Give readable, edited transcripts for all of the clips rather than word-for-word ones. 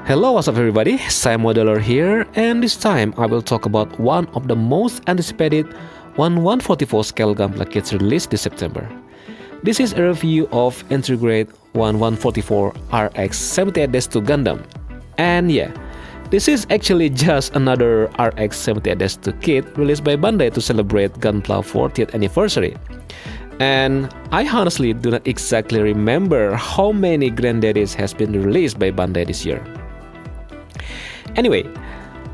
Hello, what's up everybody? Sam Modeler here, and this time I will talk about one of the most anticipated 1144 scale Gunpla kits released this September. This is a review of entry grade 1144 RX 78-2 Gundam. And yeah, this is actually just another RX 78-2 kit released by Bandai to celebrate Gunpla 40th anniversary. And I honestly do not exactly remember how many granddaddies has been released by Bandai this year. Anyway,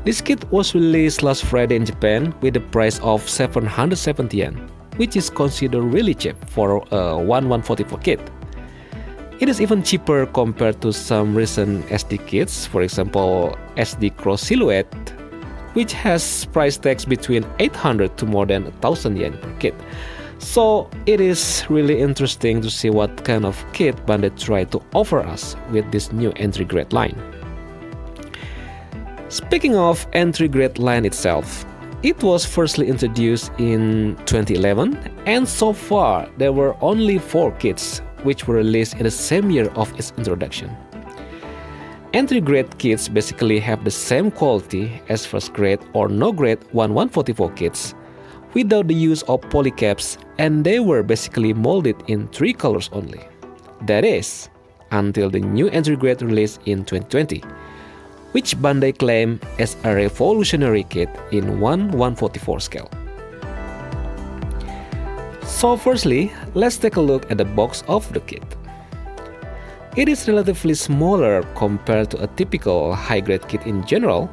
this kit was released last Friday in Japan with the price of 770 yen, which is considered really cheap for a 1144 kit. It is even cheaper compared to some recent SD kits, for example SD Cross Silhouette, which has price tags between 800 to more than 1000 yen per kit. So it is really interesting to see what kind of kit Bandai tried to offer us with this new entry grade line. Speaking of entry grade line itself, it was firstly introduced in 2011, and so far there were only 4 kits which were released in the same year of its introduction. Entry grade kits basically have the same quality as first grade or no grade 1144 kits without the use of polycaps, and they were basically molded in 3 colors only. That is, until the new entry grade release in 2020. Which Bandai claimed as a revolutionary kit in 1144 scale. So firstly, let's take a look at the box of the kit. It is relatively smaller compared to a typical high-grade kit in general,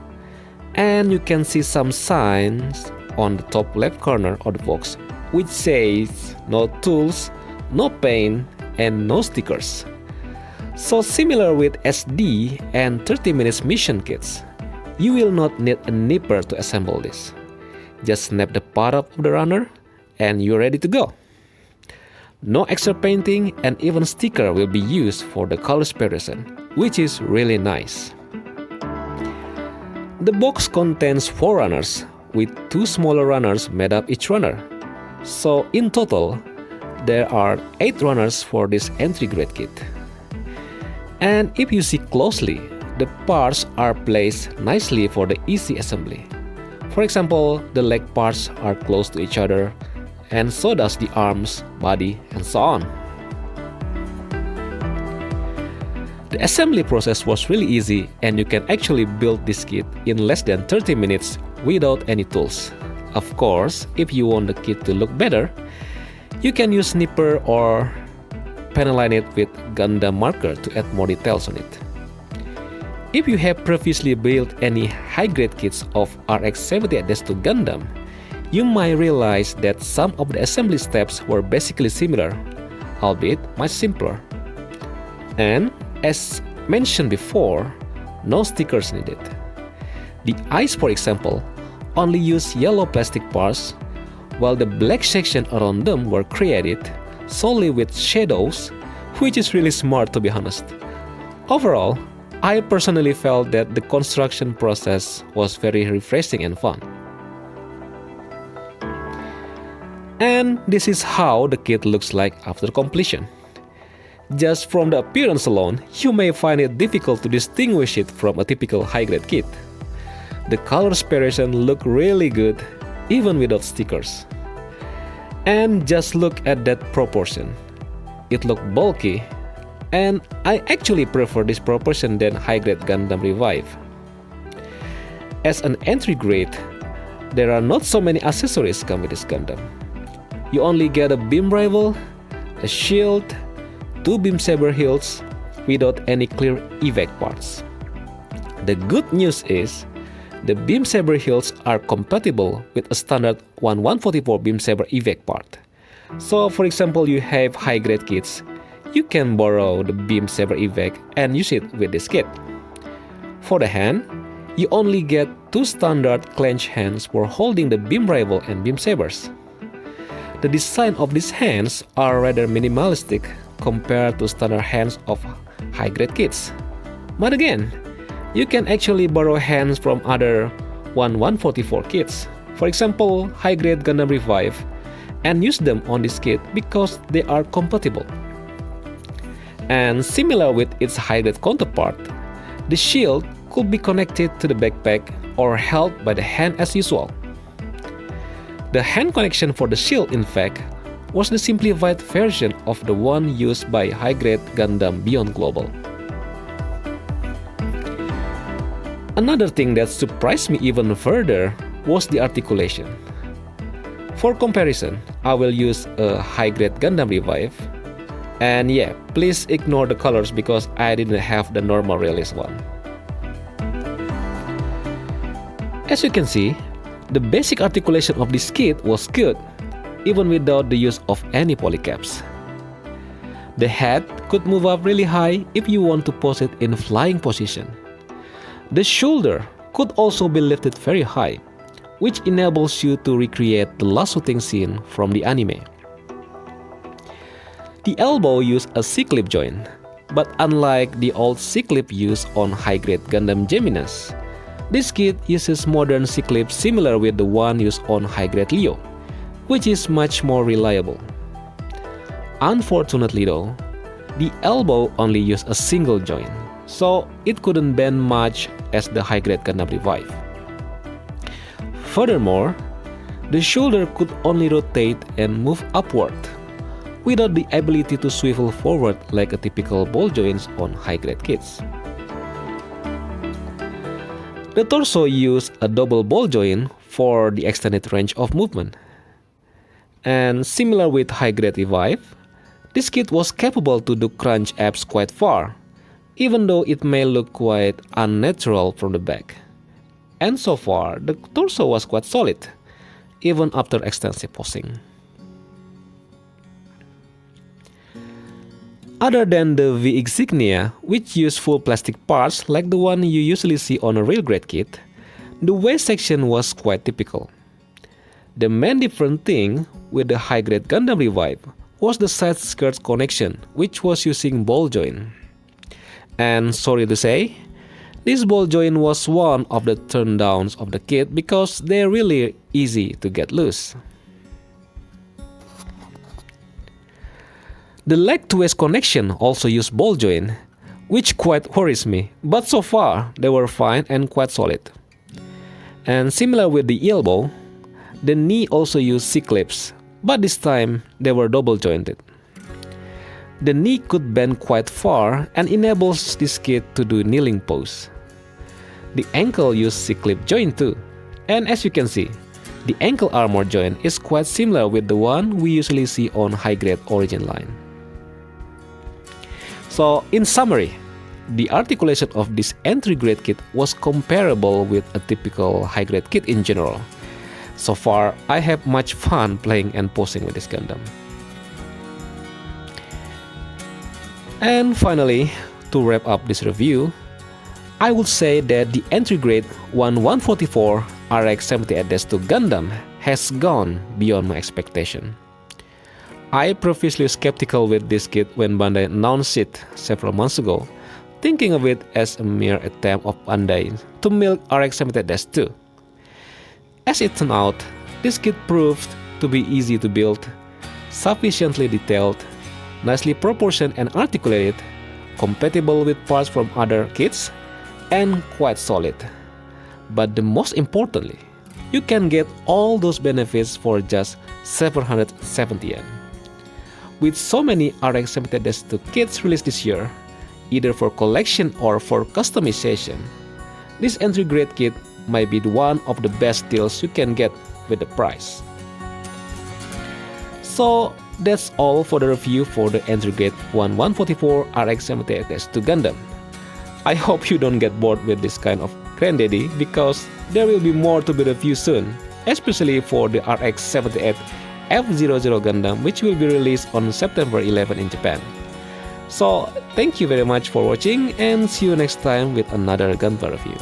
and you can see some signs on the top left corner of the box which says no tools, no paint, and no stickers. So similar with SD and 30 minutes mission kits, you will not need a nipper to assemble this. Just snap the part up of the runner and you're ready to go. No extra painting, and even sticker will be used for the color separation, which is really nice. The box contains 4 runners with 2 smaller runners made up each runner. So in total, there are 8 runners for this entry grade kit. And if you see closely, the parts are placed nicely for the easy assembly. For example, the leg parts are close to each other, and so does the arms, body, and so on. The assembly process was really easy, and you can actually build this kit in less than 30 minutes without any tools. Of course, if you want the kit to look better, you can use snipper or paneline it with Gundam marker to add more details on it. If you have previously built any high-grade kits of RX 78-2 Gundam, you might realize that some of the assembly steps were basically similar, albeit much simpler. And as mentioned before, no stickers needed. The eyes, for example, only use yellow plastic parts, while the black section around them were created solely with shadows, which is really smart to be honest. Overall, I personally felt that the construction process was very refreshing and fun. And this is how the kit looks like after completion. Just from the appearance alone, you may find it difficult to distinguish it from a typical high-grade kit. The color separation look really good, even without stickers. And just look at that proportion. It looked bulky, and I actually prefer this proportion than high-grade Gundam Revive. As an entry grade, there are not so many accessories come with this Gundam. You only get a beam rifle, a shield, 2 beam saber hilts without any clear evac parts. The good news is, the beam saber hilts are compatible with a standard 1144 beam saber evac part. So for example, you have high grade kits, you can borrow the beam saber evac and use it with this kit. For the hand, you only get 2 standard clenched hands for holding the beam rifle and beam sabers. The design of these hands are rather minimalistic compared to standard hands of high grade kits. But again, you can actually borrow hands from other 1144 kits, for example high-grade Gundam Revive, and use them on this kit because they are compatible. And similar with its high-grade counterpart, The shield could be connected to the backpack or held by the hand as usual. The hand connection for the shield, in fact, was the simplified version of the one used by high-grade Gundam Beyond Global. Another thing that surprised me even further was the articulation. For comparison, I will use a high-grade Gundam Revive, and yeah, please ignore the colors because I didn't have the normal release one. As you can see, the basic articulation of this kit was good, even without the use of any polycaps. The head could move up really high if you want to pose it in flying position. The shoulder could also be lifted very high, which enables you to recreate the last shooting scene from the anime. The elbow used a C-clip joint, but unlike the old C-clip used on high-grade Gundam Geminas, this kit uses modern C-clip similar with the one used on high-grade Leo, which is much more reliable. Unfortunately though, the elbow only used a single joint, so it couldn't bend much as the high-grade Gundam Revive. Furthermore, the shoulder could only rotate and move upward, without the ability to swivel forward like a typical ball joints on high-grade kits. The torso used a double ball joint for the extended range of movement. And similar with high-grade Revive, this kit was capable to do crunch abs quite far, even though it may look quite unnatural from the back. And so far, the torso was quite solid, even after extensive posing. Other than the V insignia, which use full plastic parts like the one you usually see on a real grade kit, the waist section was quite typical. The main different thing with the high-grade Gundam Revive was the side skirt connection, which was using ball joint. And sorry to say, this ball joint was one of the turndowns of the kit because they're really easy to get loose. The leg-to-waist connection also used ball joint, which quite worries me, but so far they were fine and quite solid. And similar with the elbow, the knee also used C-clips, but this time they were double jointed. The knee could bend quite far and enables this kit to do kneeling pose. The ankle used C-clip joint too, and as you can see, the ankle armor joint is quite similar with the one we usually see on high-grade Origin line. So in summary, the articulation of this entry-grade kit was comparable with a typical high-grade kit in general. So far, I have much fun playing and posing with this Gundam. And finally, to wrap up this review, I would say that the entry-grade 1144 RX-78-2 Gundam has gone beyond my expectation. I previously skeptical with this kit when Bandai announced it several months ago, thinking of it as a mere attempt of Bandai to milk RX-78-2. As it turned out, this kit proved to be easy to build, sufficiently detailed, nicely proportioned and articulated, compatible with parts from other kits, and quite solid. But the most importantly, you can get all those benefits for just 770 yen. With so many RX-78-2 kits released this year, either for collection or for customization, this entry-grade kit might be one of the best deals you can get with the price. So that's all for the review for the entry-grade 1144 RX-78-2 Gundam. I hope you don't get bored with this kind of granddaddy because there will be more to be reviewed soon, especially for the RX-78 F00 Gundam, which will be released on September 11 in Japan. So thank you very much for watching and see you next time with another Gunpla review.